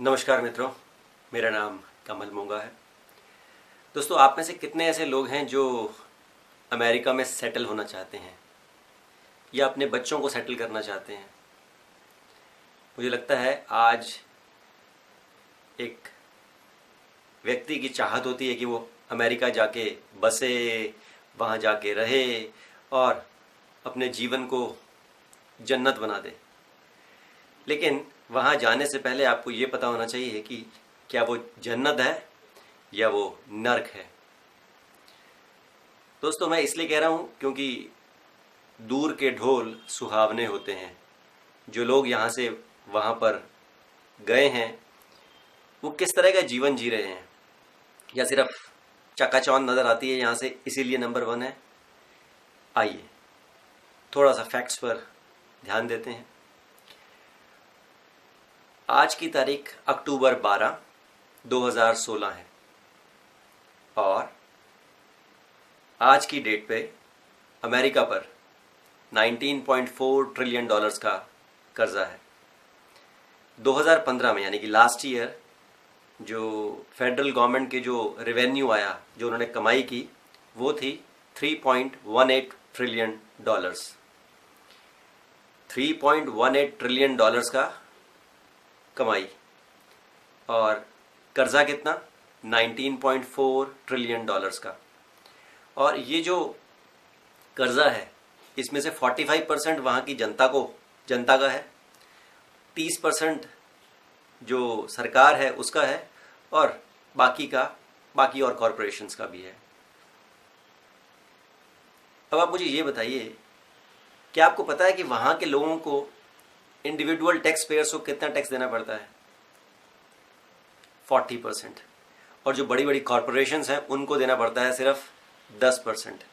नमस्कार मित्रों, मेरा नाम कमल मोंगा है। दोस्तों, आप में से कितने ऐसे लोग हैं जो अमेरिका में सेटल होना चाहते हैं या अपने बच्चों को सेटल करना चाहते हैं? मुझे लगता है आज एक व्यक्ति की चाहत होती है कि वो अमेरिका जाके बसे, वहाँ जाके रहे और अपने जीवन को जन्नत बना दे। लेकिन वहाँ जाने से पहले आपको ये पता होना चाहिए कि क्या वो जन्नत है या वो नर्क है। दोस्तों, मैं इसलिए कह रहा हूँ क्योंकि दूर के ढोल सुहावने होते हैं। जो लोग यहाँ से वहाँ पर गए हैं वो किस तरह का जीवन जी रहे हैं, या सिर्फ चकाचौंध नज़र आती है यहाँ से इसीलिए नंबर 1 है। आइए थोड़ा सा फैक्ट्स पर ध्यान देते हैं। आज की तारीख अक्टूबर 12, 2016 है और आज की डेट पे अमेरिका पर 19.4 ट्रिलियन डॉलर्स का कर्जा है। 2015 में यानी कि लास्ट ईयर जो फेडरल गवर्नमेंट के जो रेवेन्यू आया, जो उन्होंने कमाई की, वो थी 3.18 ट्रिलियन डॉलर्स। 3.18 ट्रिलियन डॉलर्स का कमाई और कर्जा कितना? 19.4 ट्रिलियन डॉलर्स का। और ये जो कर्जा है इसमें से 45% वहाँ की जनता का है, 30% जो सरकार है उसका है और बाकी और कॉरपोरेशंस का भी है। अब आप मुझे ये बताइए, क्या आपको पता है कि वहाँ के लोगों को, इंडिविजुअल टैक्स पेयर्स को कितना टैक्स देना पड़ता है? 40%। और जो बड़ी बड़ी कॉरपोरेशंस हैं उनको देना पड़ता है सिर्फ 10%।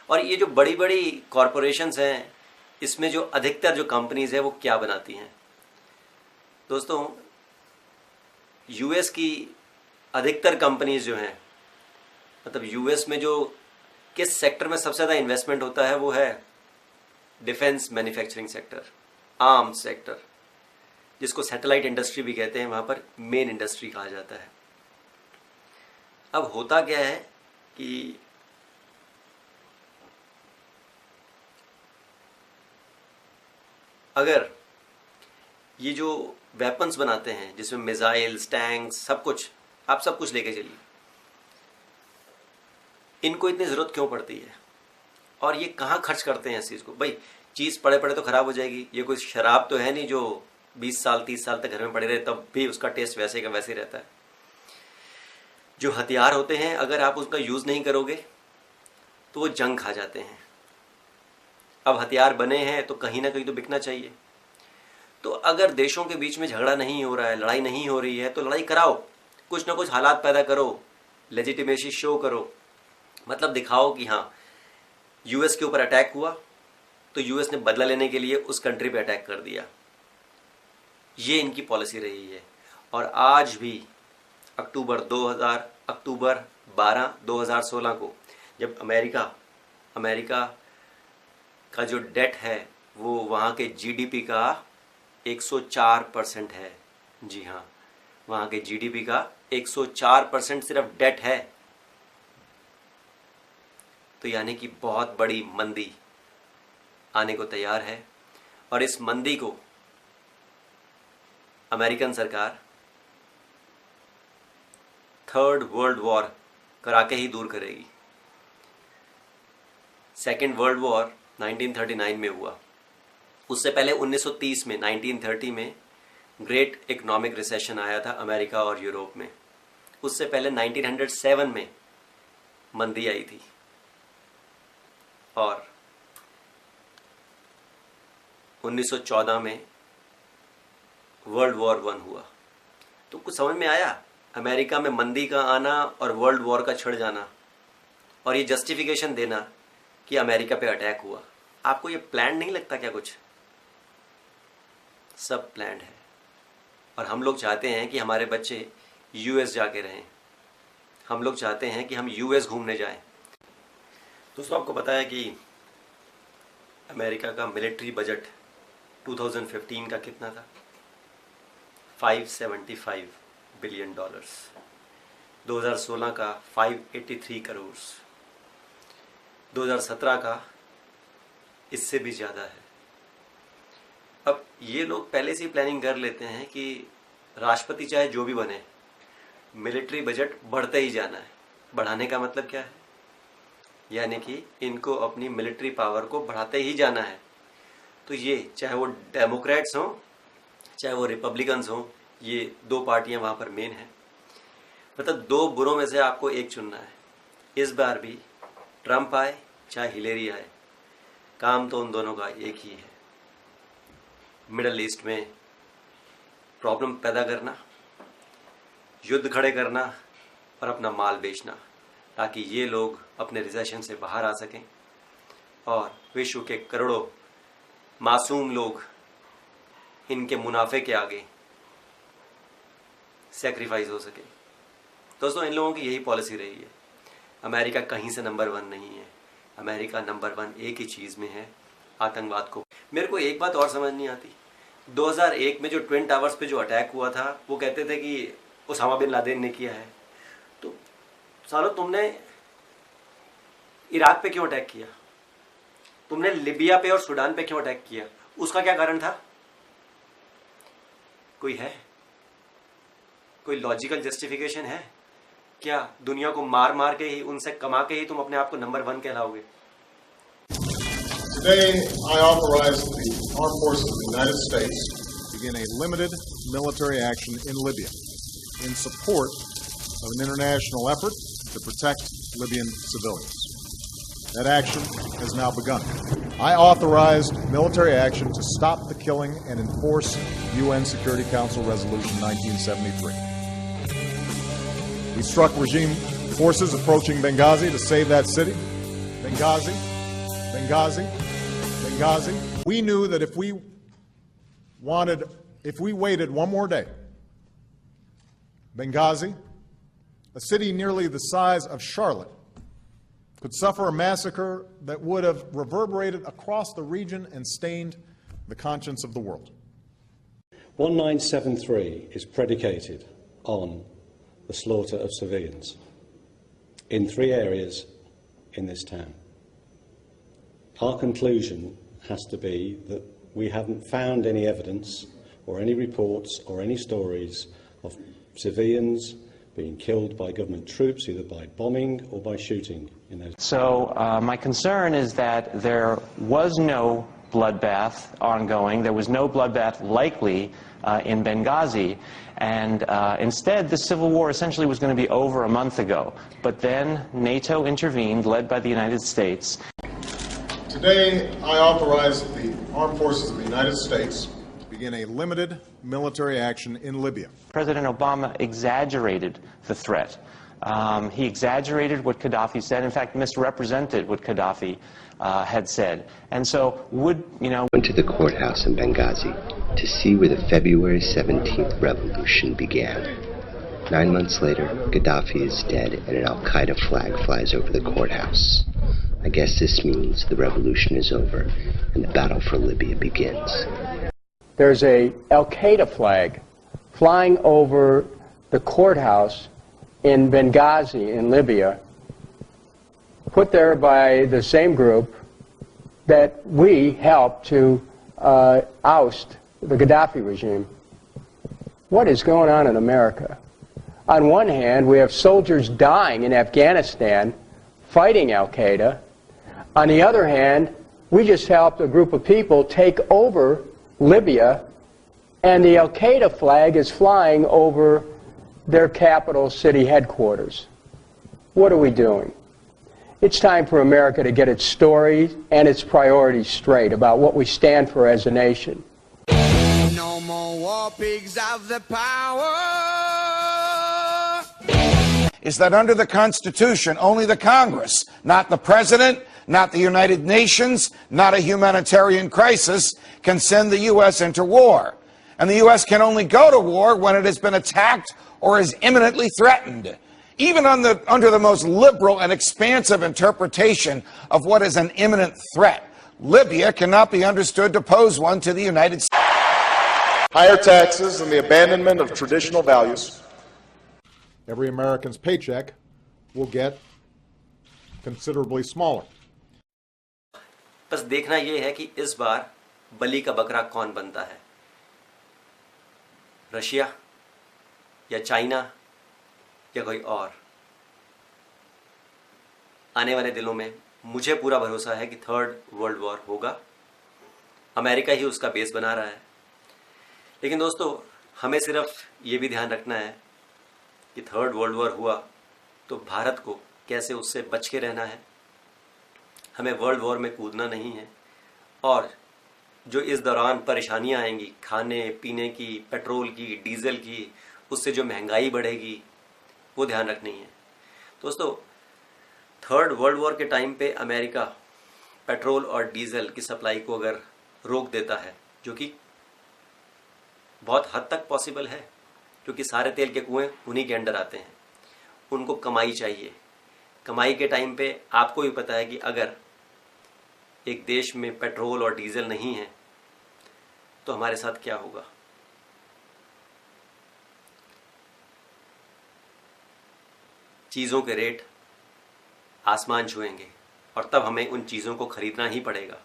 और ये जो बड़ी बड़ी कॉरपोरेशंस हैं, इसमें जो अधिकतर जो कंपनीज है वो क्या बनाती हैं? दोस्तों, यूएस की अधिकतर कंपनीज जो हैं, मतलब यूएस में जो किस सेक्टर में सबसे ज़्यादा इन्वेस्टमेंट होता है वो है defence manufacturing sector, arms sector, जिसको सैटेलाइट इंडस्ट्री भी कहते हैं। वहाँ पर मेन इंडस्ट्री कहा जाता है। अब होता क्या है कि अगर ये जो वेपन्स बनाते हैं जिसमें मिसाइल्स, टैंक्स, सब कुछ, आप सब कुछ लेके चलिए, इनको इतनी ज़रूरत क्यों पड़ती है और ये कहाँ खर्च करते हैं इस चीज़ को? भाई, चीज़ पड़े पड़े तो ख़राब हो जाएगी। ये कोई शराब तो है नहीं जो 20 साल 30 साल तक घर में पड़े रहे तब भी उसका टेस्ट वैसे का वैसे रहता है। जो हथियार होते हैं, अगर आप उसका यूज़ नहीं करोगे तो वो जंग खा जाते हैं। अब हथियार बने हैं तो कहीं ना कहीं तो बिकना चाहिए। तो अगर देशों के बीच में झगड़ा नहीं हो रहा है, लड़ाई नहीं हो रही है, तो लड़ाई कराओ, कुछ ना कुछ हालात पैदा करो, लेजिटिमेसी शो करो, मतलब दिखाओ कि हाँ, यूएस के ऊपर अटैक हुआ तो यूएस ने बदला लेने के लिए उस कंट्री पे अटैक कर दिया। ये इनकी पॉलिसी रही है। और आज भी अक्टूबर 12, 2016 को जब अमेरिका का जो डेट है वो वहाँ के जीडीपी का 104% है। जी हाँ, वहाँ के जीडीपी का 104% सिर्फ डेट है। तो यानी कि बहुत बड़ी मंदी आने को तैयार है और इस मंदी को अमेरिकन सरकार थर्ड वर्ल्ड वॉर करा के ही दूर करेगी। सेकेंड वर्ल्ड वॉर 1939 में हुआ। उससे पहले 1930 में, 1930 में ग्रेट इकोनॉमिक रिसेशन आया था अमेरिका और यूरोप में। उससे पहले 1907 में मंदी आई थी और 1914 में वर्ल्ड वॉर 1 हुआ। तो कुछ समझ में आया? अमेरिका में मंदी का आना और वर्ल्ड वॉर का छिड़ जाना और ये जस्टिफिकेशन देना कि अमेरिका पे अटैक हुआ। आपको ये प्लान नहीं लगता क्या? कुछ सब प्लान्ड है। और हम लोग चाहते हैं कि हमारे बच्चे यूएस जाके रहें, हम लोग चाहते हैं कि हम यूएस घूमने जाएं। दोस्तों, आपको पता है कि अमेरिका का मिलिट्री बजट 2015 का कितना था? 575 बिलियन डॉलर्स, 2016 का 583 करोड़, 2017 का इससे भी ज़्यादा है। अब ये लोग पहले से ही प्लानिंग कर लेते हैं कि राष्ट्रपति चाहे जो भी बने, मिलिट्री बजट बढ़ते ही जाना है। बढ़ाने का मतलब क्या है? यानी कि इनको अपनी मिलिट्री पावर को बढ़ाते ही जाना है। तो ये चाहे वो डेमोक्रेट्स हों चाहे वो रिपब्लिकन्स हों, ये दो पार्टियां वहाँ पर मेन हैं। मतलब दो बुरों में से आपको एक चुनना है। इस बार भी ट्रंप आए चाहे हिलेरी आए, काम तो उन दोनों का एक ही है, मिडल ईस्ट में प्रॉब्लम पैदा करना, युद्ध खड़े करना और अपना माल बेचना, ताकि ये लोग अपने रिसेशन से बाहर आ सकें और विश्व के करोड़ों मासूम लोग इनके मुनाफे के आगे सेक्रीफाइस हो सके। दोस्तों, इन लोगों की यही पॉलिसी रही है। अमेरिका कहीं से नंबर 1 नहीं है। अमेरिका नंबर 1 एक ही चीज़ में है, आतंकवाद को। मेरे को एक बात और समझ नहीं आती, 2001 में जो ट्विन टावर्स पे जो अटैक हुआ था, वो कहते थे कि उसामा बिन लादेन ने किया है। तो सालो, तुमने इराक पे क्यों अटैक किया? तुमने लिबिया पे और सूडान पे क्यों अटैक किया? उसका क्या कारण था? कोई है? कोई लॉजिकल जस्टिफिकेशन है क्या? दुनिया को मार मार के ही, उनसे कमा के ही तुम अपने आप को number 1 कहलाओगे? Today, I authorize the Armed Forces of the United States to begin a limited military action in Libya in support of an international effort to protect Libyan civilians. That action has now begun. I authorized military action to stop the killing and enforce UN Security Council Resolution 1973. We struck regime forces approaching Benghazi to save that city. Benghazi, Benghazi, Benghazi. We knew that if we waited one more day, Benghazi, a city nearly the size of Charlotte, could suffer a massacre that would have reverberated across the region and stained the conscience of the world. 1973 is predicated on the slaughter of civilians in 3 areas in this town. Our conclusion has to be that we haven't found any evidence or any reports or any stories of civilians being killed by government troops, either by bombing or by shooting in those. So my concern is that there was no bloodbath ongoing. There was no bloodbath likely in Benghazi. And instead, the civil war essentially was going to be over a month ago. But then NATO intervened, led by the United States. Today, I authorize the Armed Forces of the United States to begin a limited military action in Libya. President Obama exaggerated the threat. He exaggerated what Gaddafi said, in fact, misrepresented what Gaddafi had said. And so went to the courthouse in Benghazi to see where the February 17th revolution began. 9 months later, Gaddafi is dead and an Al-Qaeda flag flies over the courthouse. I guess this means the revolution is over and the battle for Libya begins. There's a Al-Qaeda flag flying over the courthouse in Benghazi in Libya, put there by the same group that we helped to oust the Gaddafi regime. What is going on in America? On one hand, we have soldiers dying in Afghanistan fighting Al-Qaeda. On the other hand, we just helped a group of people take over Libya, and the Al-Qaeda flag is flying over their capital city headquarters. What are we doing? It's time for America to get its story and its priorities straight about what we stand for as a nation. No more war pigs have the power. Is that under the Constitution, only the Congress, not the President, not the United Nations, not a humanitarian crisis, can send the U.S. into war. And the U.S. can only go to war when it has been attacked or is imminently threatened. Even under the most liberal and expansive interpretation of what is an imminent threat, Libya cannot be understood to pose one to the United States. higher taxes, and the abandonment of traditional values, every American's paycheck will get considerably smaller. बस देखना यह है कि इस बार बलि का बकरा कौन बनता है, रशिया या चाइना या कोई और। आने वाले दिनों में मुझे पूरा भरोसा है कि थर्ड वर्ल्ड वॉर होगा। अमेरिका ही उसका बेस बना रहा है। लेकिन दोस्तों, हमें सिर्फ ये भी ध्यान रखना है कि थर्ड वर्ल्ड वॉर हुआ तो भारत को कैसे उससे बच के रहना है। हमें वर्ल्ड वॉर में कूदना नहीं है, और जो इस दौरान परेशानियां आएंगी खाने पीने की, पेट्रोल की, डीजल की, उससे जो महंगाई बढ़ेगी वो ध्यान रखनी है। दोस्तों, थर्ड वर्ल्ड वॉर के टाइम पे अमेरिका पेट्रोल और डीजल की सप्लाई को अगर रोक देता है, जो कि बहुत हद तक पॉसिबल है, क्योंकि सारे तेल के कुएं उन्हीं के अंडर आते हैं। उनको कमाई चाहिए। कमाई के टाइम पे आपको भी पता है कि अगर एक देश में पेट्रोल और डीजल नहीं है तो हमारे साथ क्या होगा। चीज़ों के रेट आसमान छुएंगे, और तब हमें उन चीज़ों को खरीदना ही पड़ेगा।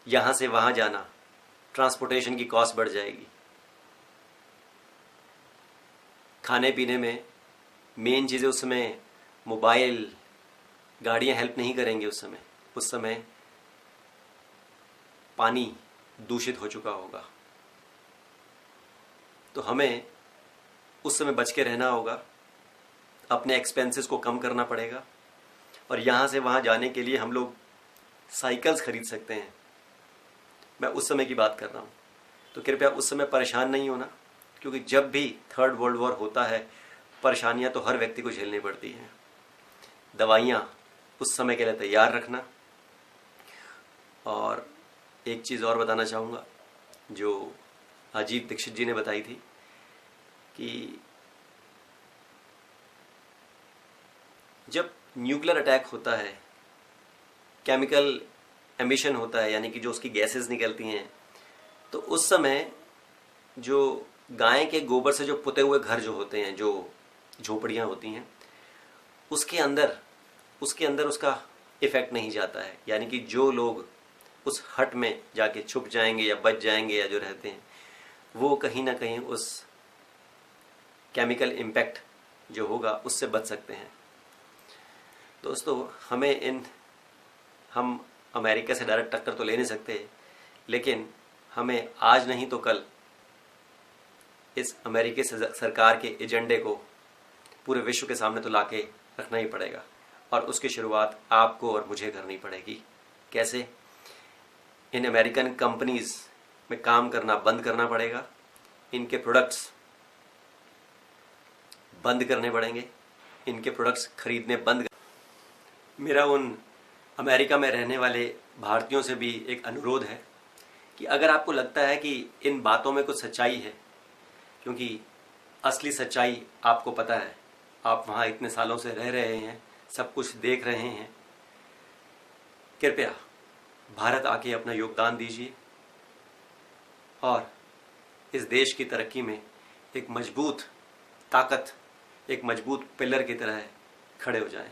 यहाँ से वहाँ जाना, ट्रांसपोर्टेशन की कॉस्ट बढ़ जाएगी। खाने पीने में मेन चीज़ें उस समय मोबाइल, गाड़ियाँ हेल्प नहीं करेंगी। उस समय पानी दूषित हो चुका होगा। तो हमें उस समय बच के रहना होगा, अपने एक्सपेंसेस को कम करना पड़ेगा, और यहाँ से वहाँ जाने के लिए हम लोग साइकिल्स खरीद सकते हैं। मैं उस समय की बात कर रहा हूँ। तो कृपया उस समय परेशान नहीं होना, क्योंकि जब भी थर्ड वर्ल्ड वॉर होता है परेशानियाँ तो हर व्यक्ति को झेलनी पड़ती हैं। दवाइयाँ उस समय के लिए तैयार रखना। और एक चीज़ और बताना चाहूँगा जो अजीत दीक्षित जी ने बताई थी कि जब न्यूक्लियर अटैक होता है, केमिकल एमिशन होता है, यानी कि जो उसकी गैसेस निकलती हैं, तो उस समय जो गाय के गोबर से जो पुते हुए घर जो होते हैं, जो झोपड़ियाँ होती हैं, उसके अंदर उसका इफ़ेक्ट नहीं जाता है। यानी कि जो लोग उस हट में जाके छुप जाएंगे या बच जाएंगे या जो रहते हैं, वो कहीं ना कहीं उस केमिकल इम्पैक्ट जो होगा उससे बच सकते हैं। दोस्तों, हम अमेरिका से डायरेक्ट टक्कर तो ले नहीं सकते, लेकिन हमें आज नहीं तो कल इस अमेरिकी सरकार के एजेंडे को पूरे विश्व के सामने तो लाके रखना ही पड़ेगा, और उसकी शुरुआत आपको और मुझे करनी पड़ेगी। कैसे? इन अमेरिकन कंपनीज में काम करना बंद करना पड़ेगा, इनके प्रोडक्ट्स बंद करने पड़ेंगे, इनके प्रोडक्ट्स खरीदने बंद। मेरा उन अमेरिका में रहने वाले भारतीयों से भी एक अनुरोध है कि अगर आपको लगता है कि इन बातों में कुछ सच्चाई है, क्योंकि असली सच्चाई आपको पता है, आप वहाँ इतने सालों से रह रहे हैं, सब कुछ देख रहे हैं, कृपया भारत आके अपना योगदान दीजिए और इस देश की तरक्की में एक मजबूत ताकत, एक मजबूत पिलर की तरह खड़े हो जाएं।